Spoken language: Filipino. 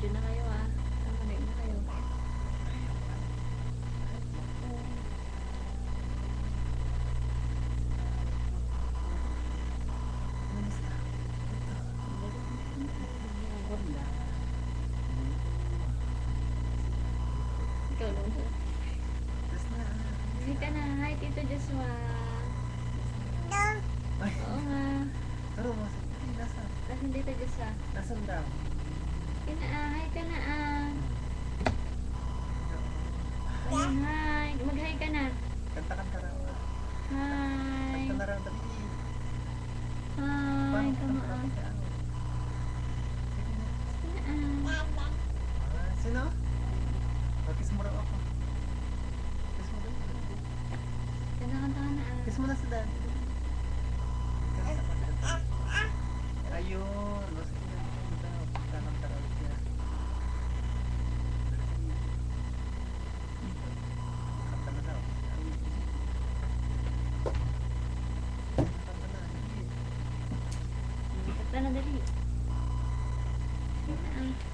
Video na kayo ah. Kamanig na kayo. Ikaw lang po. Hi ka na. Hi, Tito Joshua. Oo nga. Pero nasaan? Nasaan Tito Joshua? Nasaan daw? Hi ka na ah. Ayun, hi. Mag-hi ka na. Kanta-kanta raw. Hi. Kanta na raw dali. Hi, come on. Sino? Kiss mo raw ako. Kiss mo daw. Kanta-kanta ka na ah. Kiss mo na sa dad. Ayun. Sige na. Kanta raw siya. Kanta na daw. Kanta na. Kanta na dali. Kanta na ah.